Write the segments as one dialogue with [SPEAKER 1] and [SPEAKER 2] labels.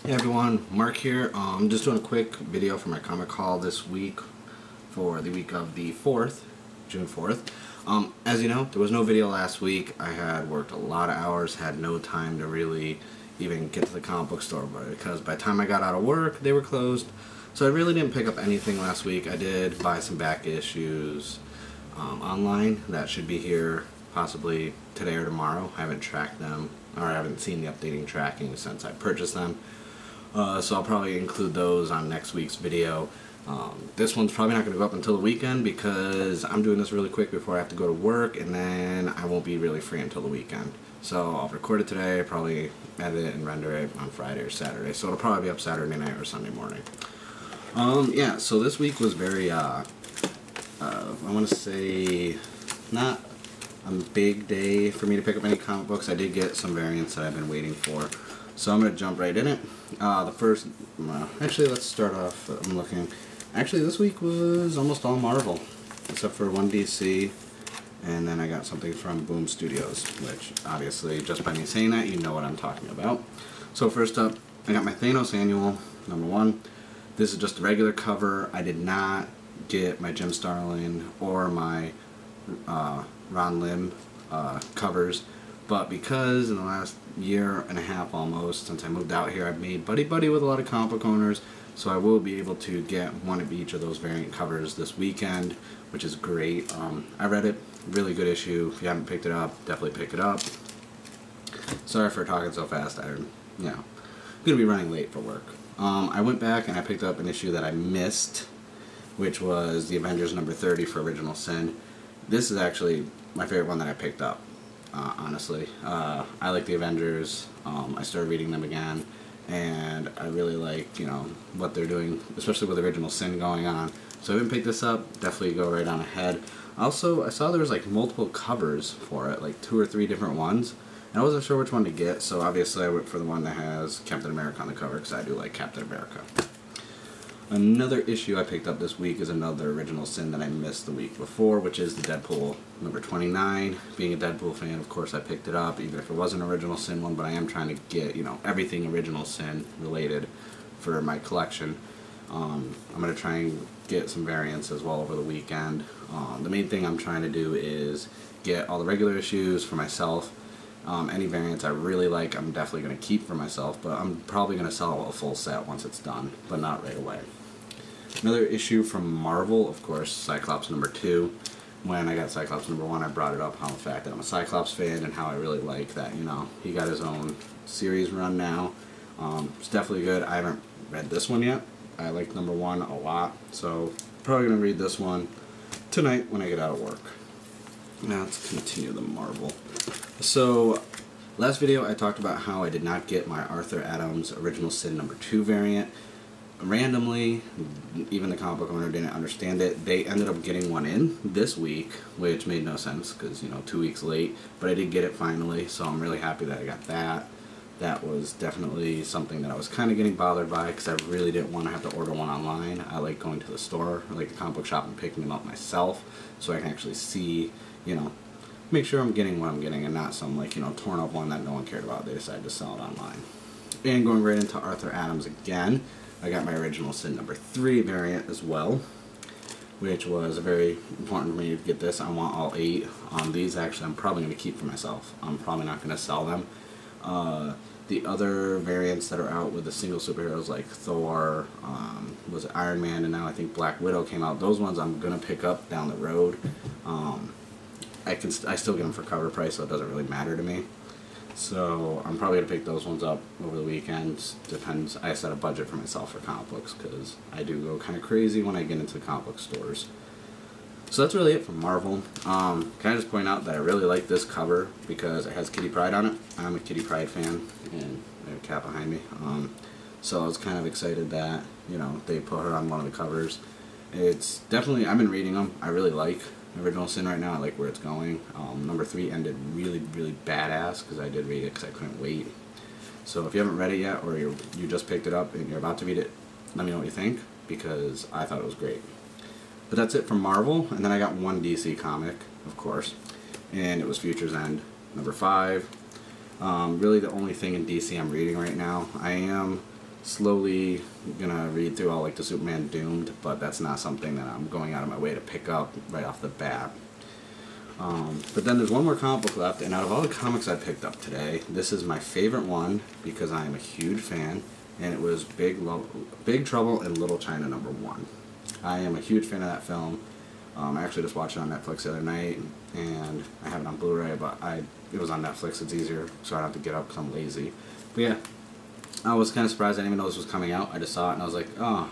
[SPEAKER 1] Hey everyone, Mark here. I'm just doing a quick video for my comic haul this week for the week of the 4th, June 4th. As you know, there was no video last week. I had worked a lot of hours, had no time to really even get to the comic book store because by the time I got out of work, they were closed. So I really didn't pick up anything last week. I did buy some back issues online that should be here possibly today or tomorrow. I haven't tracked them, or I haven't seen the updating tracking since I purchased them. So I'll probably include those on next week's video. This one's probably not going to go up until the weekend because I'm doing this really quick before I have to go to work, and then I won't be really free until the weekend. So I'll record it today, probably edit it and render it on Friday or Saturday. So it'll probably be up Saturday night or Sunday morning. Yeah, so this week was very, I want to say, not a big day for me to pick up any comic books. I did get some variants that I've been waiting for. So I'm going to jump right in it. The first, actually let's start off, I'm looking, actually this week was almost all Marvel, except for one DC, and then I got something from Boom Studios, which obviously just by me saying that you know what I'm talking about. So first up, I got my Thanos Annual, #1. This is just a regular cover. I did not get my Jim Starlin or my Ron Lim covers. But because in the last year and a half almost since I moved out here, I've made buddy-buddy with a lot of comic book owners, so I will be able to get one of each of those variant covers this weekend, which is great. I read it, really good issue. If you haven't picked it up, definitely pick it up. Sorry for talking so fast. I'm going to be running late for work. I went back and I picked up an issue that I missed, which was the Avengers #30 for Original Sin. This is actually my favorite one that I picked up. Honestly, I like the Avengers. I started reading them again, and I really like what they're doing, especially with Original Sin going on. So I haven't picked this up. Definitely go right on ahead. Also, I saw there was like multiple covers for it, like 2 or 3 different ones, and I wasn't sure which one to get. So obviously, I went for the one that has Captain America on the cover because I do like Captain America. Another issue I picked up this week is another Original Sin that I missed the week before, which is the Deadpool #29. Being a Deadpool fan, of course, I picked it up, even if it was an Original Sin one, but I am trying to get, everything Original Sin related for my collection. I'm going to try and get some variants as well over the weekend. The main thing I'm trying to do is get all the regular issues for myself. Any variants I really like, I'm definitely going to keep for myself, but I'm probably going to sell a full set once it's done, but not right away. Another issue from Marvel, of course, Cyclops #2. When I got Cyclops #1, I brought it up how the fact that I'm a Cyclops fan and how I really like that, he got his own series run now. It's definitely good. I haven't read this one yet. I like #1 a lot, so probably going to read this one tonight when I get out of work. Now let's continue the Marvel. So, last video I talked about how I did not get my Arthur Adams Original Sin #2 variant. Randomly, even the comic book owner didn't understand it. They ended up getting one in this week, which made no sense because, 2 weeks late. But I did get it finally, so I'm really happy that I got that. That was definitely something that I was kind of getting bothered by because I really didn't want to have to order one online. I like going to the store, I like the comic book shop and picking them up myself so I can actually see, make sure I'm getting what I'm getting and not some, torn up one that no one cared about. They decided to sell it online. And going right into Arthur Adams again, I got my Original Sin #3 variant as well, which was very important for me to get this. I want all 8. These actually I'm probably going to keep for myself. I'm probably not going to sell them. The other variants that are out with the single superheroes like Thor, was it Iron Man, and now I think Black Widow came out. Those ones I'm going to pick up down the road. I still get them for cover price, so it doesn't really matter to me. So I'm probably going to pick those ones up over the weekend. Depends. I set a budget for myself for comic books because I do go kind of crazy when I get into the comic book stores. So that's really it from Marvel. Can I just point out that I really like this cover because it has Kitty Pryde on it. I'm a Kitty Pryde fan, and I have a cat behind me. So I was kind of excited that, they put her on one of the covers. It's definitely, I've been reading them. I really like Original Sin right now. I like where it's going. #3 ended really, really badass because I did read it because I couldn't wait. So if you haven't read it yet or you just picked it up and you're about to read it, let me know what you think because I thought it was great. But that's it from Marvel, and then I got one DC comic, of course, and it was Future's End, #5. Really the only thing in DC I'm reading right now. I am slowly gonna read through all like the Superman Doomed, but that's not something that I'm going out of my way to pick up right off the bat. But then there's one more comic book left, and out of all the comics I picked up today, this is my favorite one because I am a huge fan, and it was Big Trouble in Little China #1. I am a huge fan of that film. I actually just watched it on Netflix the other night, and I have it on Blu-ray, but it was on Netflix. It's easier, so I don't have to get up because I'm lazy. But yeah, I was kind of surprised. I didn't even know this was coming out. I just saw it, and I was like, oh,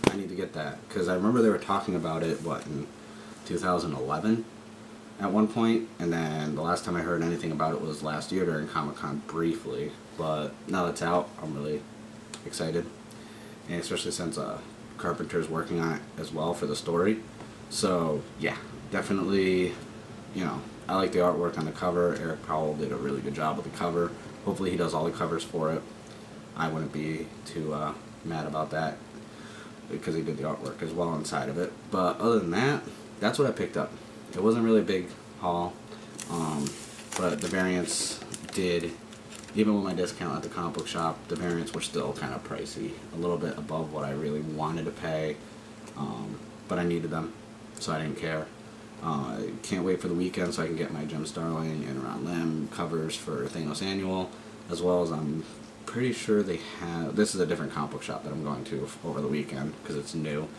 [SPEAKER 1] I need to get that. Because I remember they were talking about it, in 2011 at one point, and then the last time I heard anything about it was last year during Comic-Con briefly. But now that it's out, I'm really excited. And especially since Carpenter's working on it as well for the story. So, yeah, definitely, I like the artwork on the cover. Eric Powell did a really good job with the cover. Hopefully he does all the covers for it. I wouldn't be too mad about that because he did the artwork as well inside of it. But other than that, that's what I picked up. It wasn't really a big haul, but the variants did, even with my discount at the comic book shop, the variants were still kind of pricey, a little bit above what I really wanted to pay, but I needed them, so I didn't care. I can't wait for the weekend so I can get my Jim Starlin and Ron Lim covers for Thanos Annual, as well as I'm pretty sure they have, this is a different comic book shop that I'm going to over the weekend because it's new,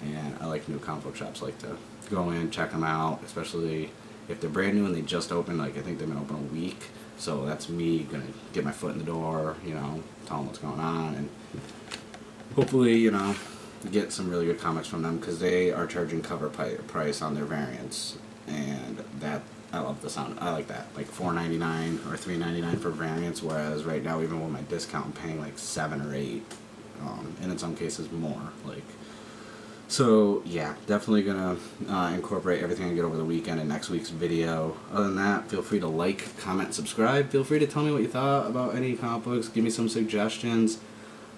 [SPEAKER 1] and I like new comic book shops. I like to go in, check them out, especially if they're brand new and they just opened. Like, I think they've been open a week, so that's me gonna get my foot in the door, tell them what's going on, and hopefully, get some really good comics from them, because they are charging cover price on their variants, and that, I love the sound. I like that, like $4.99 or $3.99 for variants, whereas right now, even with my discount, I'm paying like $7 or $8, and in some cases more. So yeah, definitely gonna incorporate everything I get over the weekend in next week's video. Other than that, feel free to like, comment, subscribe. Feel free to tell me what you thought about any comic books. Give me some suggestions.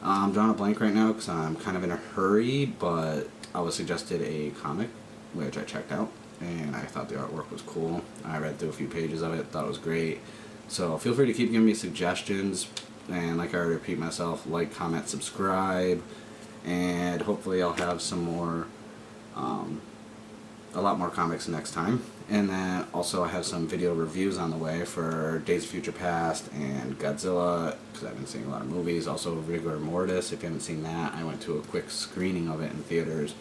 [SPEAKER 1] I'm drawing a blank right now because I'm kind of in a hurry, but I was suggested a comic, which I checked out, and I thought the artwork was cool. I read through a few pages of it, thought it was great. So feel free to keep giving me suggestions, and like I already repeat myself, like, comment, subscribe, and hopefully I'll have some more, a lot more comics next time. And then also I have some video reviews on the way for Days of Future Past and Godzilla, because I've been seeing a lot of movies. Also Rigor Mortis, if you haven't seen that, I went to a quick screening of it in theaters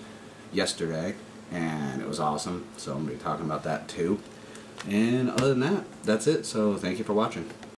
[SPEAKER 1] yesterday, and it was awesome, so I'm going to be talking about that too. And other than that, that's it, so thank you for watching.